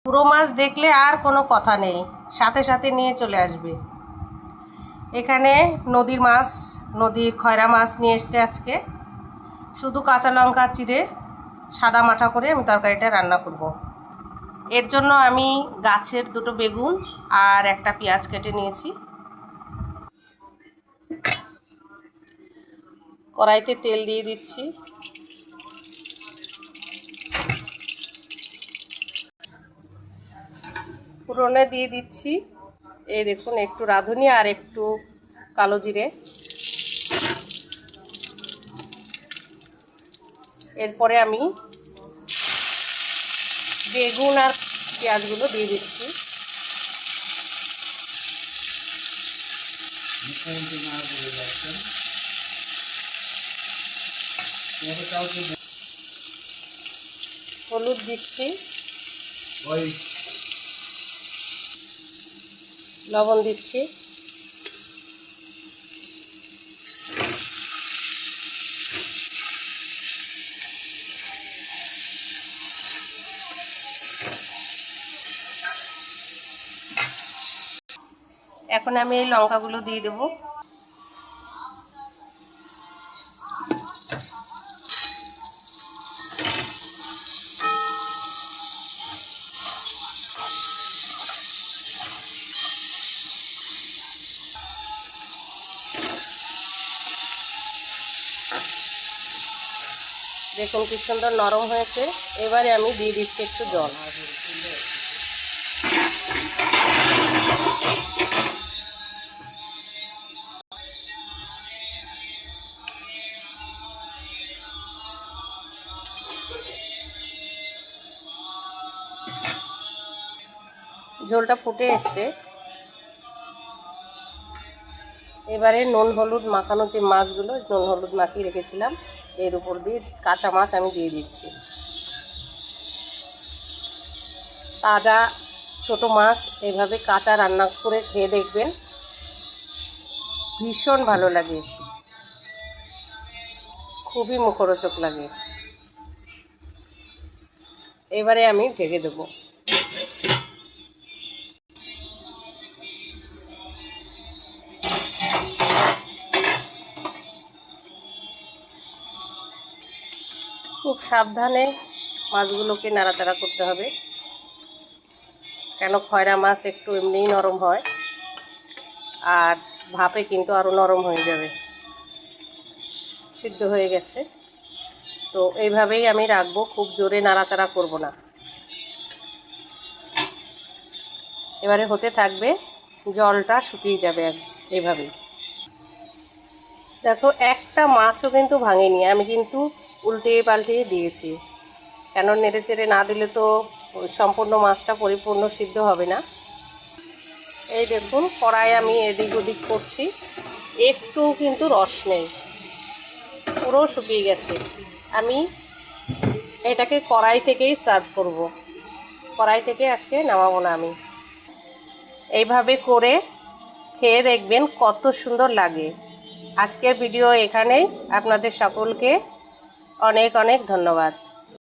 পুরো মাছ দেখলে আর কোনো কথা নেই, সাথে সাথে নিয়ে চলে আসবে। এখানে নদীর মাছ, নদীর খয়রা মাছ নিয়ে এসছে আজকে। শুধু কাঁচা লঙ্কা চিড়ে সাদা মাঠা করে আমি তরকারিটা রান্না করব। এর জন্য আমি গাছের দুটো বেগুন আর একটা পেঁয়াজ কেটে নিয়েছি। কড়াইতে তেল দিয়ে দিচ্ছি। ফোড়নে দিয়ে দিচ্ছি, এই দেখুন, একটু রাঁধুনি আর একটু কালো জিরে। এরপরে আমি বেগুন আর পেঁয়াজগুলো দিয়ে দিচ্ছি। হলুদ দিচ্ছি, লবণ দিচ্ছি। এখন আমি এই লঙ্কাগুলো দিয়ে দেব। দেখুন কি সুন্দর নরম হয়েছে। এবারে আমি দিয়ে দিচ্ছি একটু জল। ঝোলটা ফুটে এসছে। এবারে নুন হলুদ মাখানো যে মাছগুলো, নুন হলুদ মাখিয়ে রেখেছিলাম, এর উপর দিয়ে কাঁচা মাছ আমি দিয়ে দিচ্ছি। তাজা ছোট মাছ এভাবে কাঁচা রান্না করে খেয়ে দেখবেন, ভীষণ ভালো লাগে, খুবই মুখরোচক লাগে। এবারে আমি ঢেকে দেবো। খুব সাবধানে মাছগুলোকে নাড়াচাড়া করতে হবে, কেন খয়রা মাছ একটু এমনিই নরম হয়, আর ভাপে কিন্তু আরও নরম হয়ে যাবে। সিদ্ধ হয়ে গেছে, তো এইভাবেই আমি রাখবো, খুব জোরে নাড়াচাড়া করব না। এবারে হতে থাকবে, জলটা শুকিয়ে যাবে এইভাবেই। দেখো, একটা মাছও কিন্তু ভাঙেনি, আমি কিন্তু উল্টিয়ে পাল্টিয়ে দিয়েছি, কেন নেড়ে চেড়ে না দিলে তো সম্পূর্ণ মাছটা পরিপূর্ণ সিদ্ধ হবে না। এই দেখুন, কড়াই আমি এদিক ওদিক করছি, একটু কিন্তু রস নেই, পুরো শুকিয়ে গেছে। আমি এটাকে কড়াই থেকেই সার্ভ করব, কড়াই থেকে আজকে নামাবো না আমি। এইভাবে করে খেয়ে দেখবেন কত সুন্দর লাগে। আজকের ভিডিও এখানেই। আপনাদের সকলকে অনেক অনেক ধন্যবাদ।